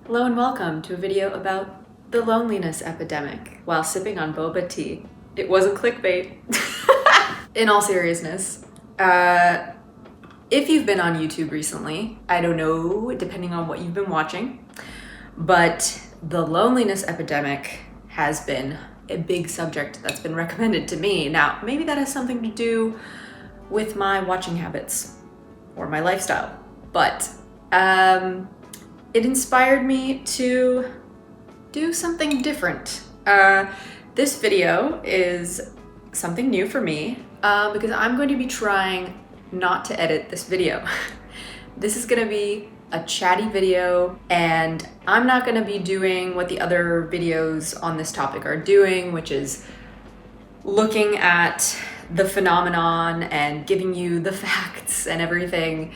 Hello and welcome to a video about the loneliness epidemic while sipping on boba tea. It wasn't clickbait. In all seriousness, if you've been on YouTube recently, I don't know, depending on what you've been watching, but the loneliness epidemic has been a big subject that's been recommended to me. Now, maybe that has something to do with my watching habits or my lifestyle, but it inspired me to do something different. This video is something new for me because I'm going to be trying not to edit this video. This is gonna be a chatty video, and I'm not gonna be doing what the other videos on this topic are doing, which is looking at the phenomenon and giving you the facts and everything.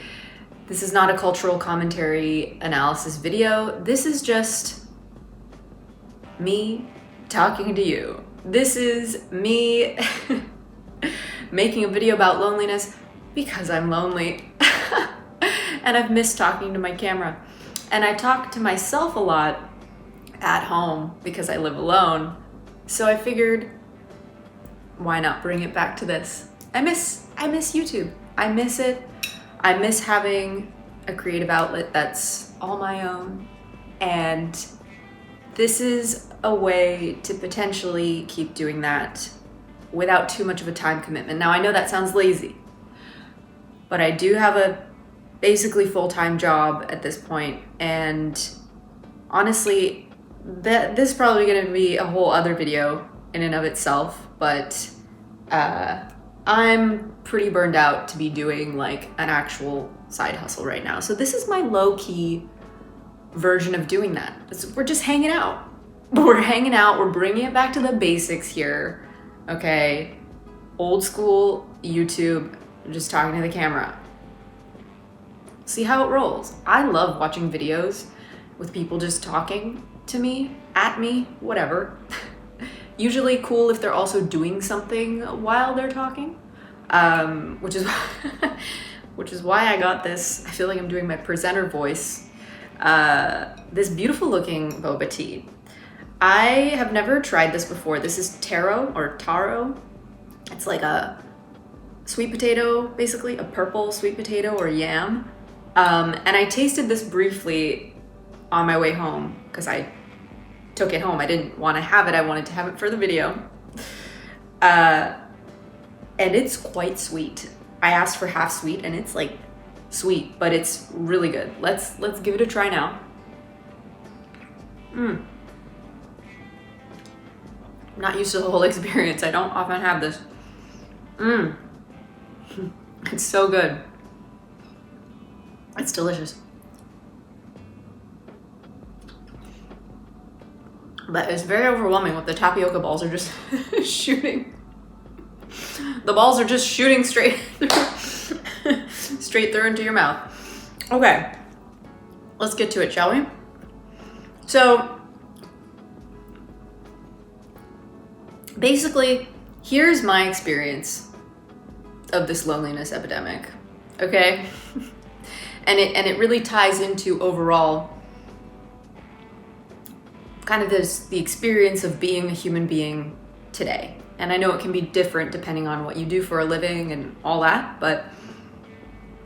This is not a cultural commentary analysis video. This is just me talking to you. This is me making a video about loneliness because I'm lonely and I've missed talking to my camera. And I talk to myself a lot at home because I live alone. So I figured, why not bring it back to this? I miss YouTube. I miss it. I miss having a creative outlet that's all my own. And this is a way to potentially keep doing that without too much of a time commitment. Now, I know that sounds lazy, but I do have a basically full-time job at this point, and honestly, this is probably going to be a whole other video in and of itself, but I'm pretty burned out to be doing like an actual side hustle right now. So this is my low-key version of doing that. We're just hanging out. We're hanging out. We're bringing it back to the basics here. Okay, old school YouTube, just talking to the camera. See how it rolls. I love watching videos with people just talking to me, at me, whatever. Usually cool if they're also doing something while they're talking, which is why I got this. I feel like I'm doing my presenter voice. This beautiful looking boba tea. I have never tried this before. This is taro. It's like a sweet potato, basically a purple sweet potato or yam. And I tasted this briefly on my way home because I took it home. I didn't want to have it. I wanted to have it for the video. And it's quite sweet. I asked for half sweet and it's like sweet, but it's really good. Let's give it a try now. I'm not used to the whole experience. I don't often have this. It's so good. It's delicious. But it's very overwhelming with the tapioca balls are just shooting. The balls are just shooting straight through into your mouth. Okay, let's get to it, shall we? So basically, here's my experience of this loneliness epidemic, okay? And it really ties into overall kind of the experience of being a human being today. And I know it can be different depending on what you do for a living and all that, but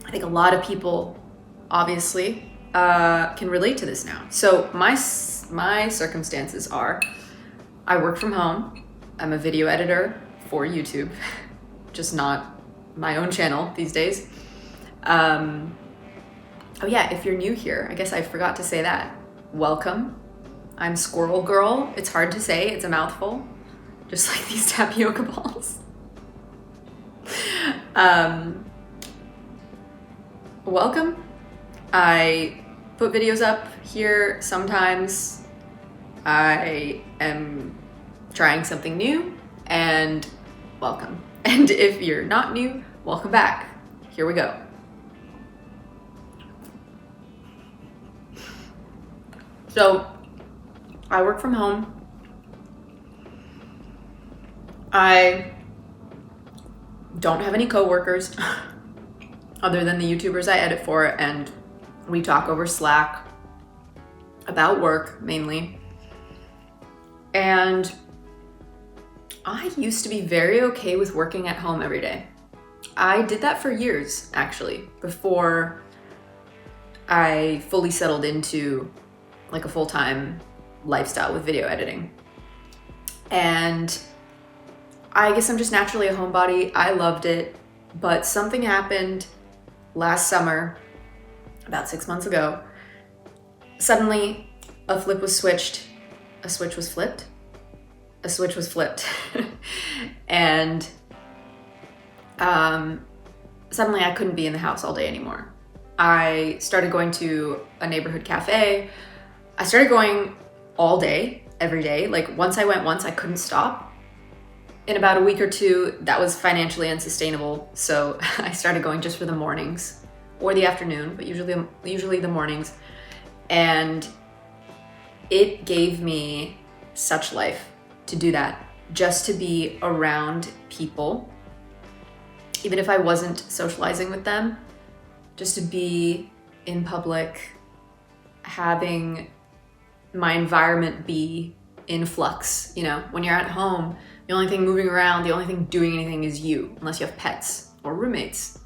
I think a lot of people obviously can relate to this now. So my circumstances are, I work from home. I'm a video editor for YouTube, just not my own channel these days. Oh yeah, if you're new here, I guess I forgot to say that. Welcome. I'm squirrelgirl. It's hard to say, it's a mouthful. Just like these tapioca balls. Welcome. I put videos up here sometimes. I am trying something new, and welcome. And if you're not new, welcome back. Here we go. So I work from home. I don't have any coworkers other than the YouTubers I edit for, and we talk over Slack. about work mainly. And I used to be very okay with working at home every day. I did that for years, actually, before I fully settled into like a full-time lifestyle with video editing. And I guess I'm just naturally a homebody. I loved it, but something happened last summer, about 6 months ago. Suddenly, a flip was switched, a switch was flipped, a switch was flipped. And suddenly I couldn't be in the house all day anymore. I started going to a neighborhood cafe. I started going all day, every day. Like once I went once, I couldn't stop. In about a week or two, that was financially unsustainable. So I started going just for the mornings or the afternoon, but usually the mornings. And it gave me such life to do that, just to be around people, even if I wasn't socializing with them, just to be in public, having my environment be in flux. You know, when you're at home, the only thing moving around, the only thing doing anything is you, unless you have pets or roommates.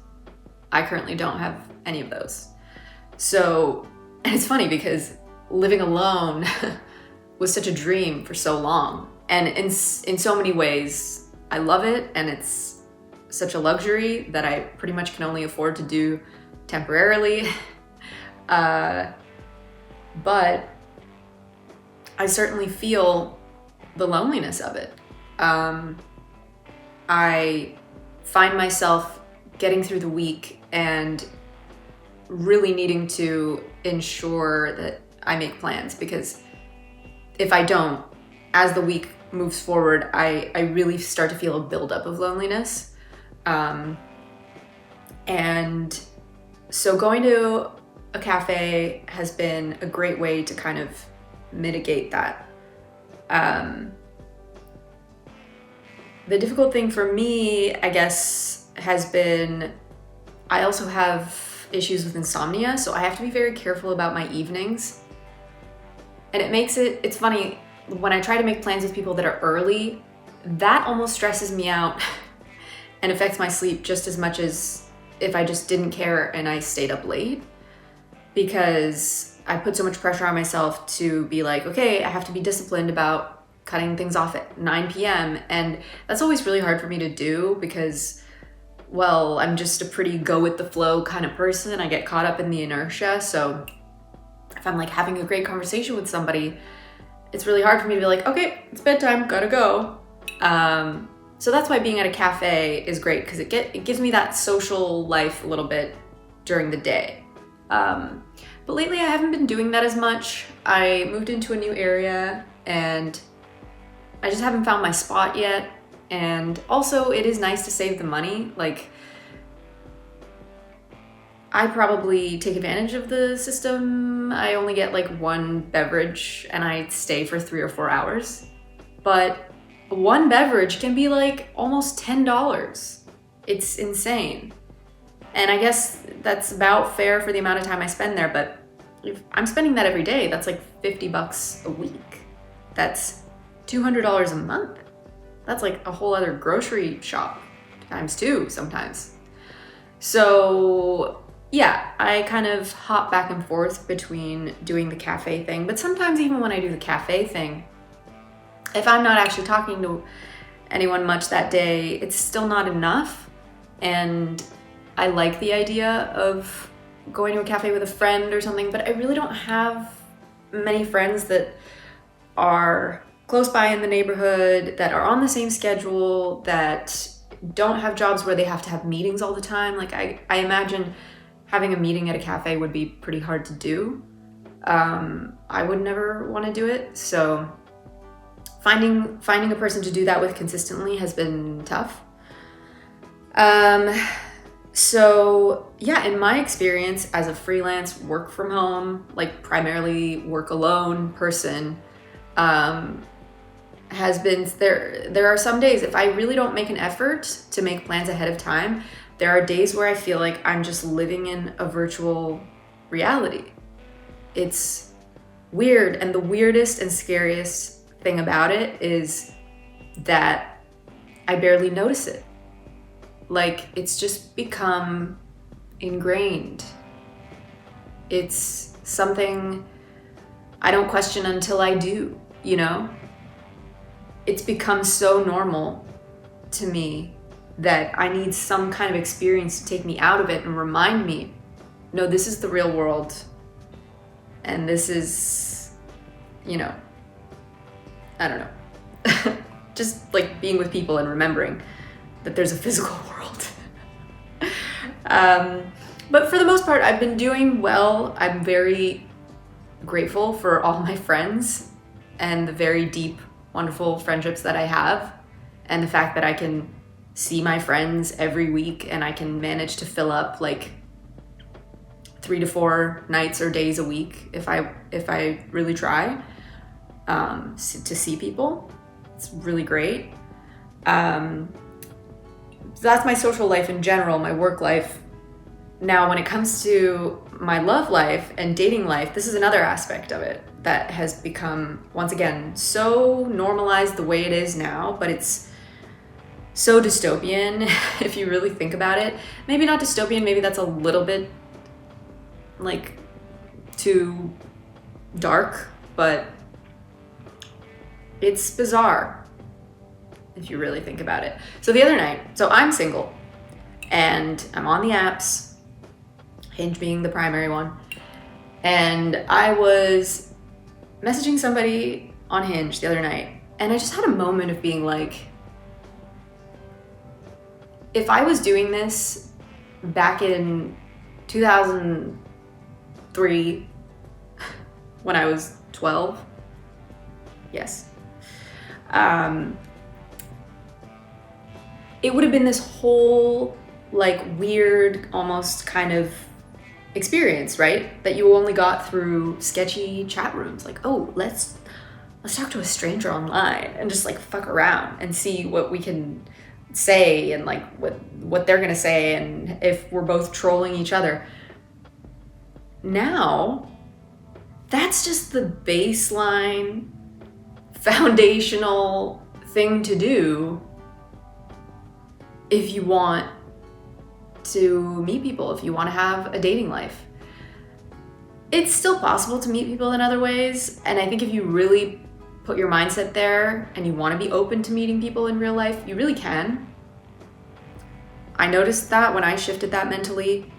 I currently don't have any of those. So, and it's funny because living alone was such a dream for so long. And in so many ways, I love it, and it's such a luxury that I pretty much can only afford to do temporarily. But I certainly feel the loneliness of it. I find myself getting through the week and really needing to ensure that I make plans, because if I don't, as the week moves forward, I really start to feel a buildup of loneliness. And so going to a cafe has been a great way to kind of mitigate that. The difficult thing for me, I guess, has been I also have issues with insomnia, so I have to be very careful about my evenings. And it's funny, when I try to make plans with people that are early, that almost stresses me out and affects my sleep just as much as if I just didn't care and I stayed up late, because I put so much pressure on myself to be like, okay, I have to be disciplined about cutting things off at 9 p.m. And that's always really hard for me to do because, well, I'm just a pretty go with the flow kind of person. I get caught up in the inertia. So if I'm like having a great conversation with somebody, it's really hard for me to be like, okay, it's bedtime, gotta go. So that's why being at a cafe is great, because it gives me that social life a little bit during the day. But lately I haven't been doing that as much. I moved into a new area and I just haven't found my spot yet. And also it is nice to save the money. Like, I probably take advantage of the system. I only get like one beverage and I stay for 3 or 4 hours. But one beverage can be like almost $10. It's insane. And I guess that's about fair for the amount of time I spend there, but if I'm spending that every day, that's like $50 a week. That's $200 a month. That's like a whole other grocery shop times 2 sometimes. So yeah, I kind of hop back and forth between doing the cafe thing, but sometimes even when I do the cafe thing, if I'm not actually talking to anyone much that day, it's still not enough. And I like the idea of going to a cafe with a friend or something, but I really don't have many friends that are close by in the neighborhood, that are on the same schedule, that don't have jobs where they have to have meetings all the time. Like I imagine having a meeting at a cafe would be pretty hard to do. I would never want to do it. So finding a person to do that with consistently has been tough. So yeah, in my experience as a freelance work from home, like primarily work alone person, has been there are some days, if I really don't make an effort to make plans ahead of time, there are days where I feel like I'm just living in a virtual reality. It's weird. And the weirdest and scariest thing about it is that I barely notice it. Like, it's just become ingrained. It's something I don't question until I do, you know? It's become so normal to me that I need some kind of experience to take me out of it and remind me, no, this is the real world. And this is, you know, I don't know. Just like being with people and remembering that there's a physical world. But for the most part, I've been doing well. I'm very grateful for all my friends and the very deep, wonderful friendships that I have, and the fact that I can see my friends every week and I can manage to fill up like 3 to 4 nights or days a week if I really try to see people. It's really great. So that's my social life in general, my work life. Now, when it comes to my love life and dating life, this is another aspect of it that has become, once again, so normalized the way it is now, but it's so dystopian if you really think about it. Maybe not dystopian, maybe that's a little bit like too dark, but it's bizarre if you really think about it. So the other night, so I'm single and I'm on the apps, Hinge being the primary one, and I was messaging somebody on Hinge the other night, and I just had a moment of being like, if I was doing this back in 2003 when I was 12, yes, it would have been this whole like weird, almost kind of experience, right? That you only got through sketchy chat rooms. Like, oh, let's talk to a stranger online and just like fuck around and see what we can say and like what they're gonna say and if we're both trolling each other. Now, that's just the baseline, foundational thing to do if you want to meet people, if you want to have a dating life. It's still possible to meet people in other ways, and I think if you really put your mindset there and you want to be open to meeting people in real life, you really can. I noticed that when I shifted that mentally,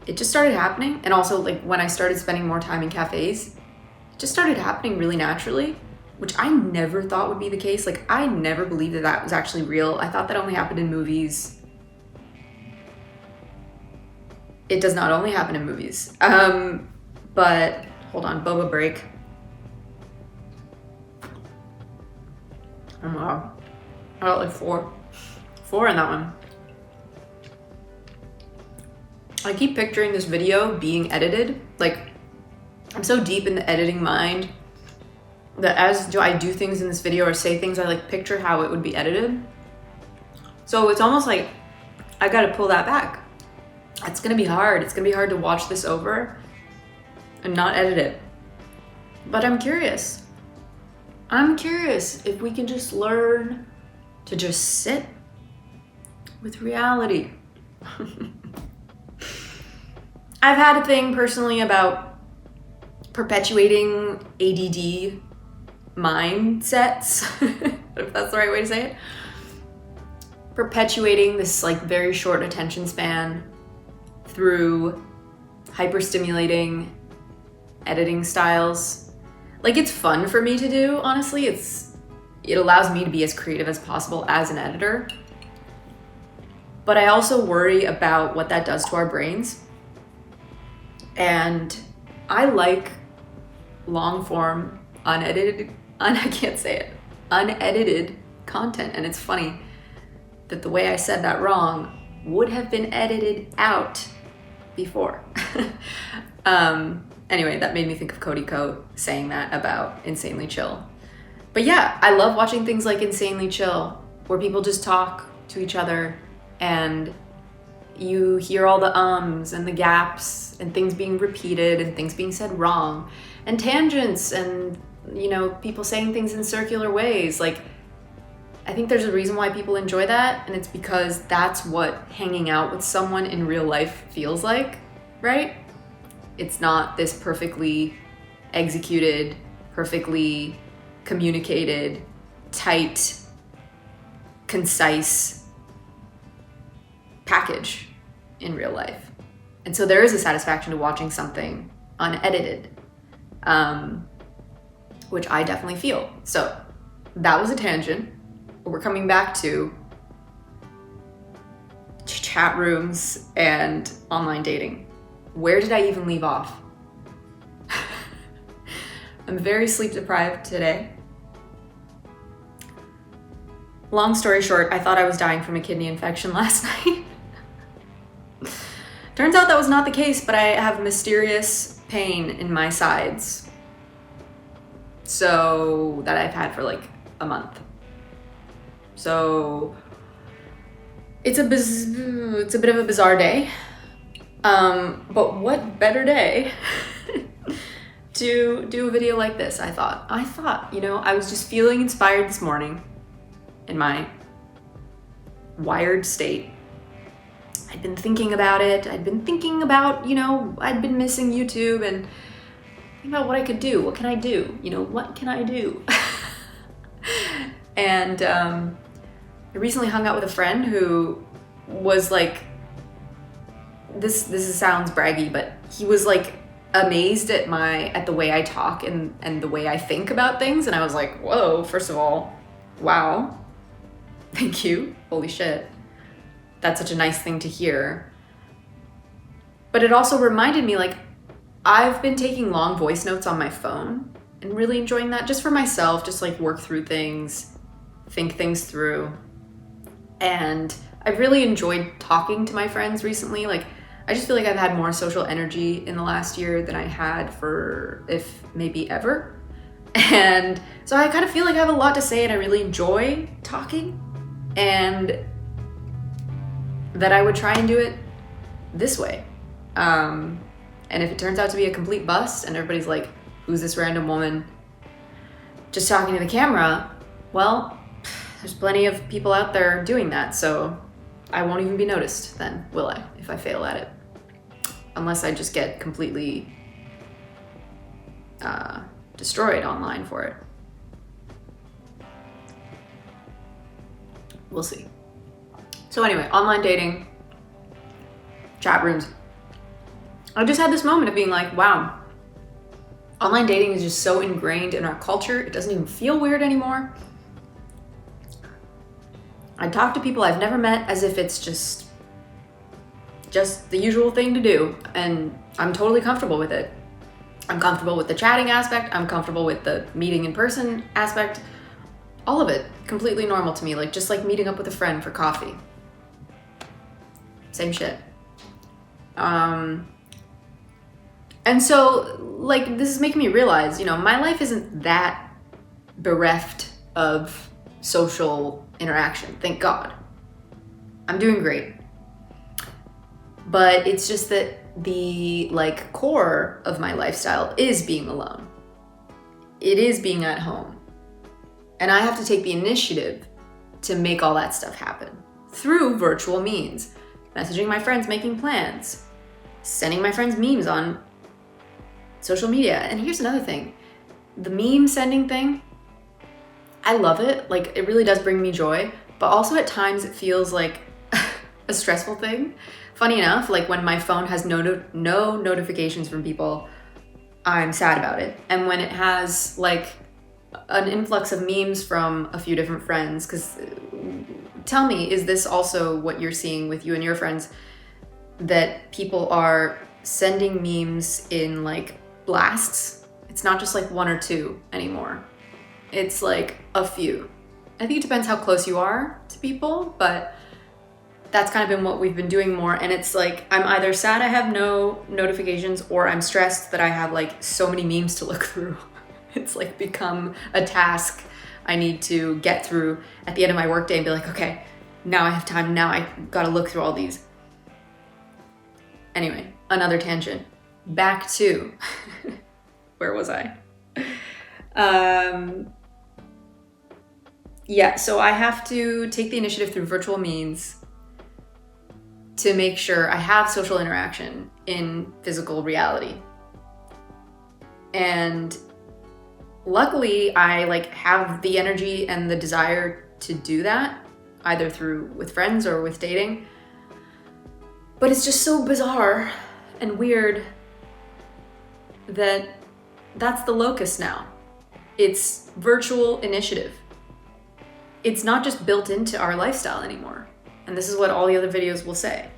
it just started happening. And also like when I started spending more time in cafes, it just started happening really naturally, which I never thought would be the case. Like, I never believed that that was actually real. I thought that only happened in movies. It does not only happen in movies. But hold on, boba break. Oh my God. I got like four in that one. I keep picturing this video being edited. Like, I'm so deep in the editing mind that as I do things in this video or say things, I like picture how it would be edited. So it's almost like I gotta pull that back. It's gonna be hard. It's gonna be hard to watch this over and not edit it. But I'm curious. I'm curious if we can just learn to just sit with reality. I've had a thing personally about perpetuating ADD mindsets, if that's the right way to say it. Perpetuating this like very short attention span through hyper-stimulating editing styles. Like, it's fun for me to do, honestly. It allows me to be as creative as possible as an editor. But I also worry about what that does to our brains. And I like long form, unedited content. And it's funny that the way I said that wrong would have been edited out before. Anyway, that made me think of Cody Ko saying that about Insanely Chill. But yeah, I love watching things like Insanely Chill, where people just talk to each other and you hear all the ums and the gaps and things being repeated and things being said wrong and tangents and, you know, people saying things in circular ways. Like, I think there's a reason why people enjoy that, and it's because that's what hanging out with someone in real life feels like, right? It's not this perfectly executed, perfectly communicated, tight, concise package in real life. And so there is a satisfaction to watching something unedited, which I definitely feel. So that was a tangent. We're coming back to chat rooms and online dating. Where did I even leave off? I'm very sleep deprived today. Long story short, I thought I was dying from a kidney infection last night. Turns out that was not the case, but I have mysterious pain in my sides. So that I've had for like a month. So it's a bit of a bizarre day. But what better day to do a video like this, I thought, you know, I was just feeling inspired this morning in my wired state. I'd been thinking about it. I'd been thinking about, you know, I'd been missing YouTube and thinking about what I could do. What can I do? You know, what can I do? And I recently hung out with a friend who was like, this sounds braggy, but he was like amazed at the way I talk and the way I think about things. And I was like, whoa, first of all, wow, thank you. Holy shit. That's such a nice thing to hear. But it also reminded me, like, I've been taking long voice notes on my phone and really enjoying that just for myself, just like work through things, think things through. And I've really enjoyed talking to my friends recently. Like, I just feel like I've had more social energy in the last year than I had for, if maybe ever. And so I kind of feel like I have a lot to say and I really enjoy talking, and that I would try and do it this way. And if it turns out to be a complete bust and everybody's like, who's this random woman just talking to the camera? Well, there's plenty of people out there doing that, so I won't even be noticed then, will I, if I fail at it? Unless I just get completely destroyed online for it. We'll see. So anyway, online dating, chat rooms. I just had this moment of being like, wow, online dating is just so ingrained in our culture, it doesn't even feel weird anymore. I talk to people I've never met as if it's just the usual thing to do, and I'm totally comfortable with it. I'm comfortable with the chatting aspect, I'm comfortable with the meeting in person aspect, all of it completely normal to me, like just like meeting up with a friend for coffee. Same shit. And so, like, this is making me realize, you know, my life isn't that bereft of social interaction, thank God. I'm doing great. But it's just that the, like, core of my lifestyle is being alone. It is being at home. And I have to take the initiative to make all that stuff happen through virtual means. Messaging my friends, making plans, sending my friends memes on social media. And here's another thing, the meme sending thing, I love it. Like, it really does bring me joy, but also at times it feels like a stressful thing. Funny enough, like when my phone has no notifications from people, I'm sad about it. And when it has like an influx of memes from a few different friends, because tell me, is this also what you're seeing with you and your friends, that people are sending memes in like blasts? It's not just like one or two anymore. It's like a few. I think it depends how close you are to people, but that's kind of been what we've been doing more. And it's like, I'm either sad I have no notifications, or I'm stressed that I have like so many memes to look through. It's like become a task I need to get through at the end of my workday and be like, okay, now I have time, now I gotta look through all these. Anyway, another tangent. Back to, where was I? Yeah, so I have to take the initiative through virtual means to make sure I have social interaction in physical reality. And luckily, I have the energy and the desire to do that, either with friends or with dating. But it's just so bizarre and weird that that's the locus now. It's virtual initiative. It's not just built into our lifestyle anymore. And this is what all the other videos will say,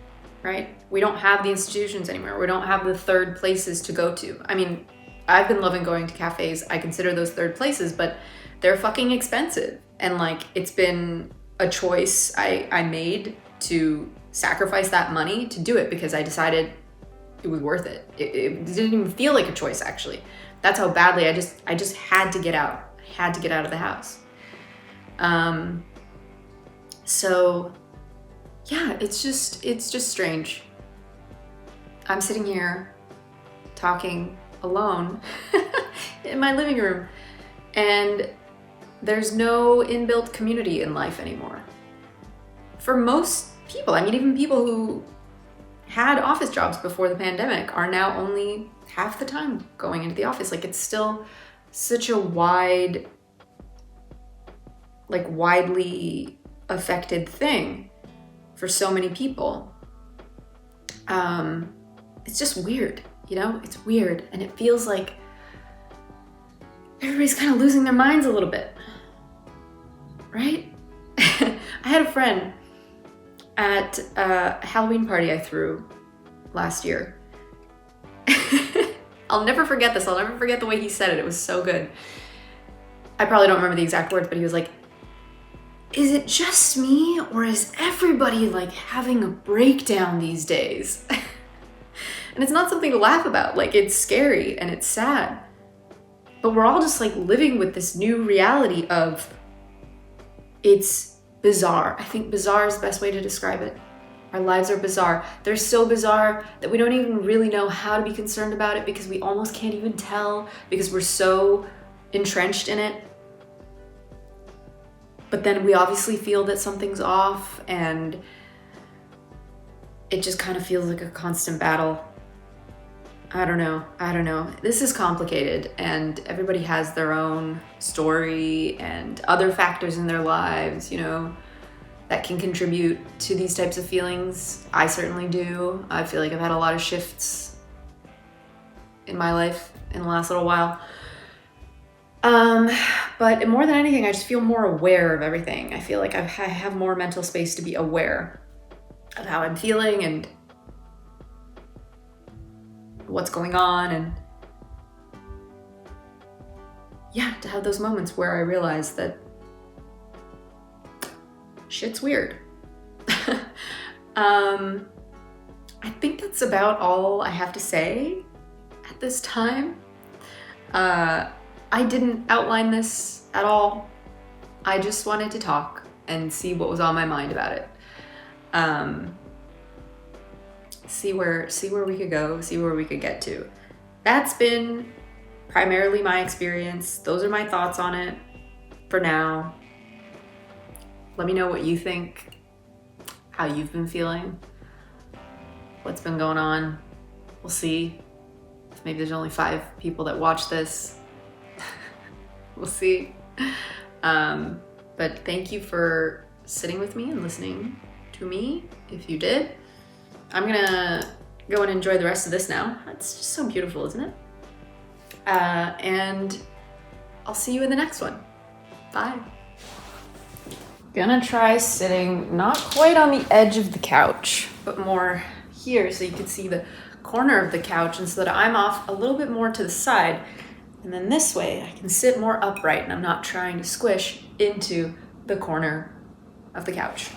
right? We don't have the institutions anymore. We don't have the third places to go to. I mean, I've been loving going to cafes. I consider those third places, but they're fucking expensive. And it's been a choice I made to sacrifice that money to do it because I decided it was worth it. It didn't even feel like a choice, actually. That's how badly I just had to get out. I had to get out of the house. So yeah, it's just strange. I'm sitting here talking alone in my living room, and there's no inbuilt community in life anymore. For most people, I mean, even people who had office jobs before the pandemic are now only half the time going into the office. It's still such a widely affected thing for so many people. It's just weird, it's weird. And it feels like everybody's kind of losing their minds a little bit, right? I had a friend at a Halloween party I threw last year. I'll never forget this. I'll never forget the way he said it. It was so good. I probably don't remember the exact words, but he was like, "Is it just me, or is everybody having a breakdown these days?" And it's not something to laugh about. It's scary and it's sad. But we're all just living with this new reality of, it's bizarre. I think bizarre is the best way to describe it. Our lives are bizarre. They're so bizarre that we don't even really know how to be concerned about it because we almost can't even tell because we're so entrenched in it. But then we obviously feel that something's off, and it just kind of feels like a constant battle. I don't know. This is complicated, and everybody has their own story and other factors in their lives, that can contribute to these types of feelings. I certainly do. I feel like I've had a lot of shifts in my life in the last little while. But more than anything, I just feel more aware of everything. I feel like I have more mental space to be aware of how I'm feeling and what's going on, and yeah, to have those moments where I realize that shit's weird. I think that's about all I have to say at this time. I didn't outline this at all. I just wanted to talk and see what was on my mind about it. See where we could go, see where we could get to. That's been primarily my experience. Those are my thoughts on it for now. Let me know what you think, how you've been feeling, what's been going on. We'll see. Maybe there's only 5 people that watch this. We'll see. But thank you for sitting with me and listening to me, if you did. I'm gonna go and enjoy the rest of this now. It's just so beautiful, isn't it? And I'll see you in the next one. Bye. Gonna try sitting not quite on the edge of the couch, but more here so you can see the corner of the couch, and so that I'm off a little bit more to the side. And then this way I can sit more upright and I'm not trying to squish into the corner of the couch.